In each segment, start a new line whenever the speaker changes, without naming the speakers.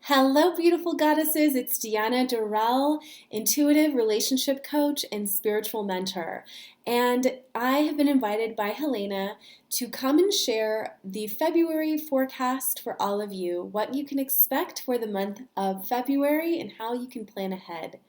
Hello, beautiful goddesses. It's Dorell, intuitive relationship coach and spiritual mentor. And I have been invited by Helena to come and share the February forecast for all of you, what you can expect for the month of February, and how you can plan ahead.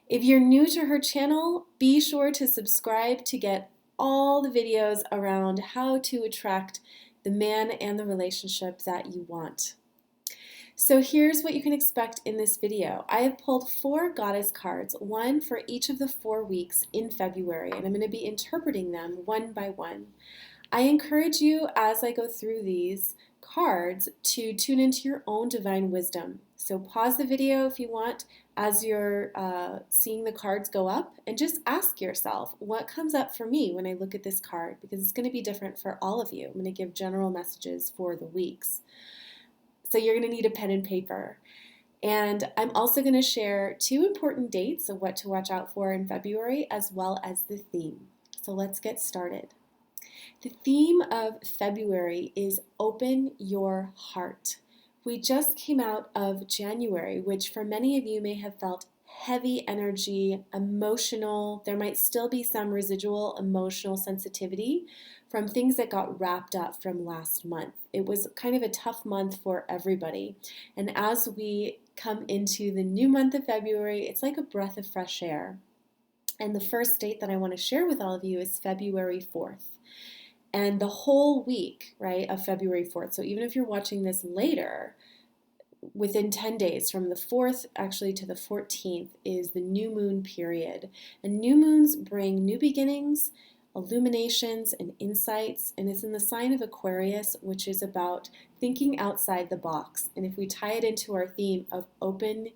If you're new to her channel, be sure to subscribe to get all the videos around how to attract the man and the relationship that you want. So here's what you can expect in this video. I have pulled 4 goddess cards, one for each of the 4 weeks in February, and I'm going to be interpreting them one by one. I encourage you as I go through these cards to tune into your own divine wisdom. So pause the video if you want as you're seeing the cards go up, and just ask yourself, what comes up for me when I look at this card? Because it's going to be different for all of you. I'm going to give general messages for the weeks. So you're going to need a pen and paper. And I'm also going to share 2 important dates of what to watch out for in February, as well as the theme. So let's get started. The theme of February is open your heart. We just came out of January, which for many of you may have felt heavy energy, emotional. There might still be some residual emotional sensitivity from things that got wrapped up from last month. It was kind of a tough month for everybody. And as we come into the new month of February, it's like a breath of fresh air. And the first date that I want to share with all of you is February 4th. And the whole week, right, of February 4th. So even if you're watching this later, within 10 days, from the 4th actually to the 14th, is the new moon period. And new moons bring new beginnings, illuminations, and insights, and it's in the sign of Aquarius, which is about thinking outside the box. And if we tie it into our theme of open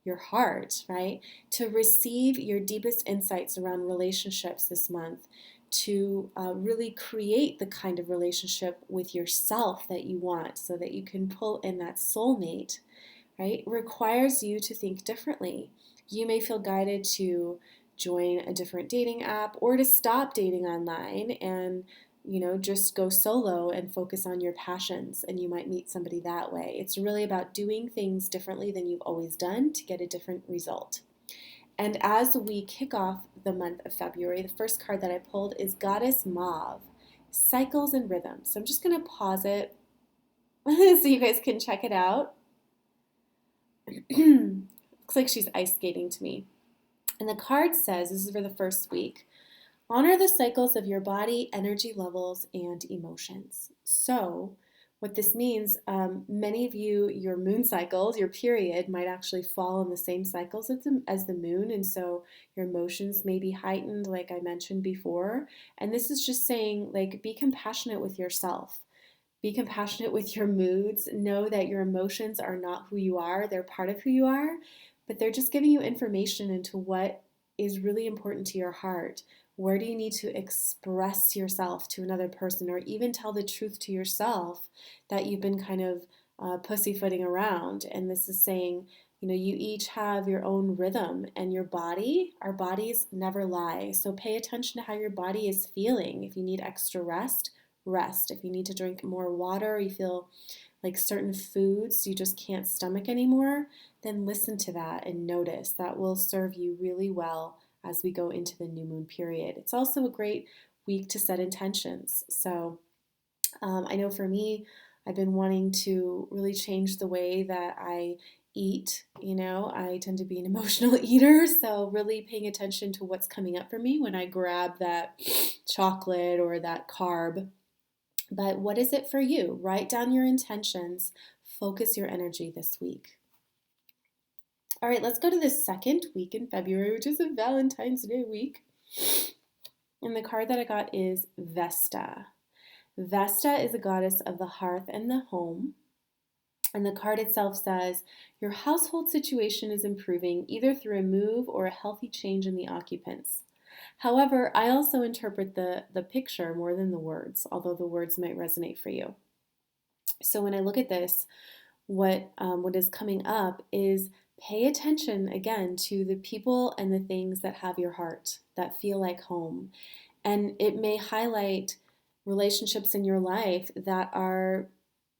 your heart, right, to receive your deepest insights around relationships this month, to really create the kind of relationship with yourself that you want so that you can pull in that soulmate, right, requires you to think differently. You may feel guided to join a different dating app or to stop dating online and just go solo and focus on your passions, and you might meet somebody that way. It's really about doing things differently than you've always done to get a different result. And as we kick off the month of February, the first card that I pulled is Goddess Mauve, Cycles and Rhythms. So I'm just going to pause it so you guys can check it out. Looks like she's ice skating to me. And the card says, this is for the first week, honor the cycles of your body, energy levels, and emotions. So what this means, many of you, your moon cycles, your period, might actually fall in the same cycles as the moon, and so your emotions may be heightened, like I mentioned before. And this is just saying, like, be compassionate with yourself. Be compassionate with your moods. Know that your emotions are not who you are. They're part of who you are, but they're just giving you information into what is really important to your heart. Where do you need to express yourself to another person, or even tell the truth to yourself that you've been kind of pussyfooting around? And this is saying, you each have your own rhythm, and our bodies never lie. So pay attention to how your body is feeling. If you need extra rest, rest. If you need to drink more water, or you feel like certain foods you just can't stomach anymore, then listen to that and notice. That will serve you really well as we go into the new moon period. It's also a great week to set intentions. So I know for me, I've been wanting to really change the way that I eat. I tend to be an emotional eater, so really paying attention to what's coming up for me when I grab that chocolate or that carb. But what is it for you? Write down your intentions. Focus your energy this week. All right, let's go to the second week in February, which is a Valentine's Day week. And the card that I got is Vesta. Vesta is a goddess of the hearth and the home. And the card itself says, your household situation is improving either through a move or a healthy change in the occupants. However, I also interpret the picture more than the words, although the words might resonate for you. So when I look at this, what is coming up is pay attention again to the people and the things that have your heart, that feel like home. And it may highlight relationships in your life that are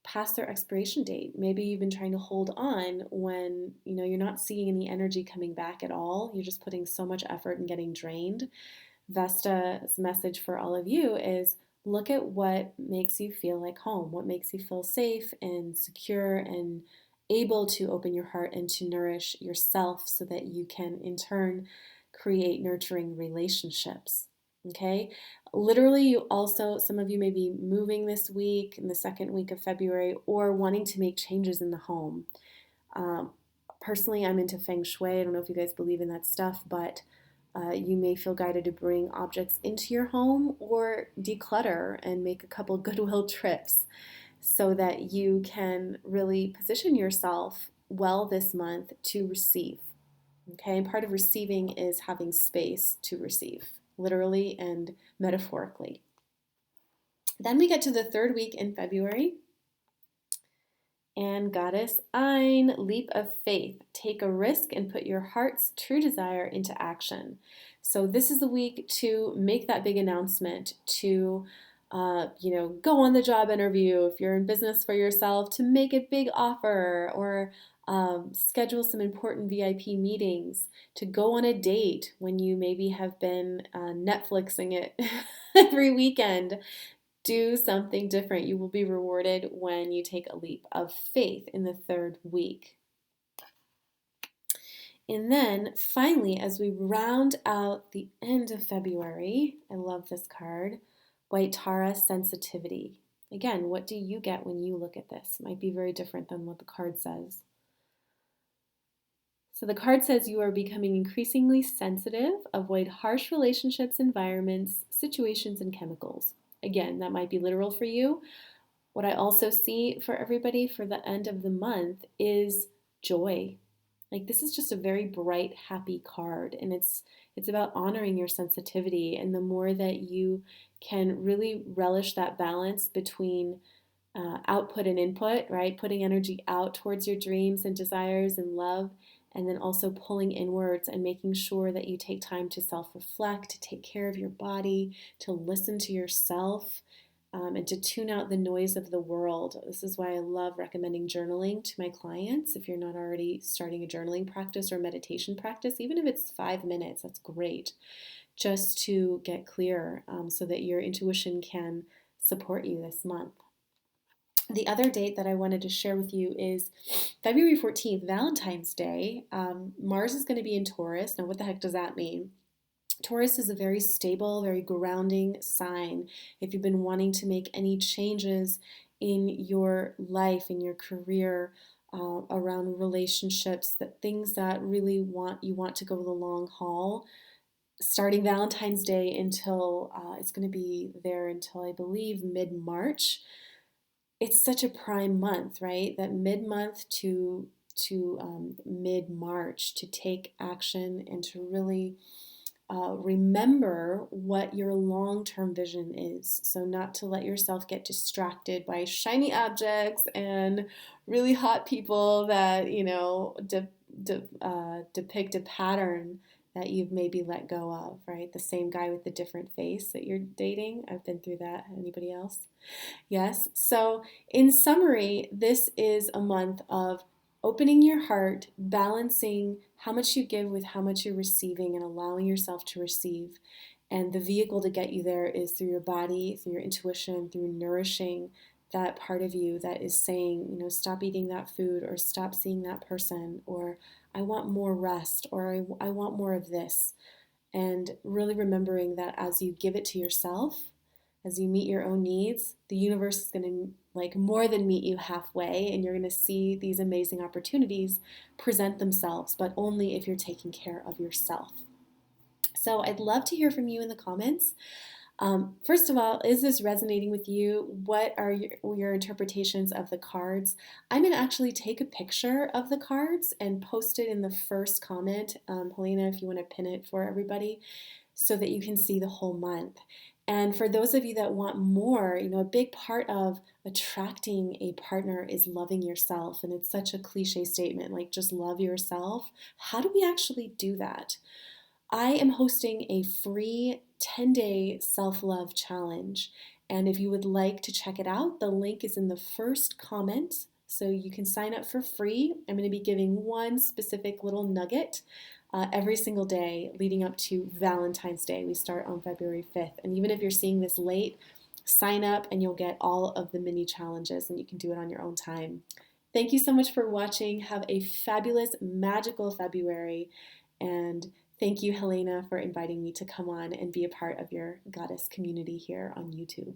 past their expiration date. Maybe you've been trying to hold on when, you're not seeing any energy coming back at all. You're just putting so much effort and getting drained. Vesta's message for all of you is look at what makes you feel like home, what makes you feel safe and secure and able to open your heart and to nourish yourself so that you can in turn create nurturing relationships. Okay? Literally, you also, some of you may be moving this week in the second week of February or wanting to make changes in the home. Personally, I'm into feng shui. I don't know if you guys believe in that stuff, but you may feel guided to bring objects into your home or declutter and make a couple goodwill trips so that you can really position yourself well this month to receive. Okay, and part of receiving is having space to receive, literally and metaphorically. Then we get to the third week in February. And Goddess Ein, leap of faith. Take a risk and put your heart's true desire into action. So this is the week to make that big announcement, to go on the job interview if you're in business for yourself, to make a big offer or schedule some important VIP meetings, to go on a date when you maybe have been Netflixing it every weekend. Do something different. You will be rewarded when you take a leap of faith in the third week. And then finally, as we round out the end of February, I love this card, White Tara sensitivity. Again, what do you get when you look at this? It might be very different than what the card says. So the card says you are becoming increasingly sensitive, avoid harsh relationships, environments, situations, and chemicals. Again, that might be literal for you. What I also see for everybody for the end of the month is joy. Like this is just a very bright, happy card, and it's about honoring your sensitivity. And the more that you can really relish that balance between output and input, right? Putting energy out towards your dreams and desires and love, and then also pulling inwards and making sure that you take time to self-reflect, to take care of your body, to listen to yourself, and to tune out the noise of the world. This is why I love recommending journaling to my clients. If you're not already starting a journaling practice or meditation practice, even if it's 5 minutes, that's great, just to get clear so that your intuition can support you this month. The other date that I wanted to share with you is February 14th, Valentine's Day. Mars is going to be in Taurus. Now, what the heck does that mean? Taurus is a very stable, very grounding sign. If you've been wanting to make any changes in your life, in your career, around relationships, that things that really you want to go the long haul, starting Valentine's Day until it's going to be there until I believe mid-March. It's such a prime month, right? That mid-month to mid-March to take action and to really remember what your long-term vision is. So not to let yourself get distracted by shiny objects and really hot people that, depict a pattern that you've maybe let go of, right? The same guy with the different face that you're dating. I've been through that. Anybody else? Yes. So in summary, this is a month of opening your heart, balancing how much you give with how much you're receiving and allowing yourself to receive. And the vehicle to get you there is through your body, through your intuition, through nourishing that part of you that is saying, stop eating that food or stop seeing that person, or I want more rest, or I want more of this. And really remembering that as you give it to yourself, as you meet your own needs, the universe is going to more than meet you halfway, and you're going to see these amazing opportunities present themselves, but only if you're taking care of yourself. So I'd love to hear from you in the comments. First of all, is this resonating with you? What are your interpretations of the cards? I'm going to actually take a picture of the cards and post it in the first comment. Helena, if you want to pin it for everybody so that you can see the whole month. And for those of you that want more, a big part of attracting a partner is loving yourself. And it's such a cliche statement, like just love yourself. How do we actually do that? I am hosting a free 10-day self-love challenge. And if you would like to check it out, the link is in the first comment. So you can sign up for free. I'm going to be giving one specific little nugget every single day leading up to Valentine's Day. We start on February 5th. And even if you're seeing this late, sign up and you'll get all of the mini challenges and you can do it on your own time. Thank you so much for watching. Have a fabulous, magical February. And thank you, Helena, for inviting me to come on and be a part of your goddess community here on YouTube.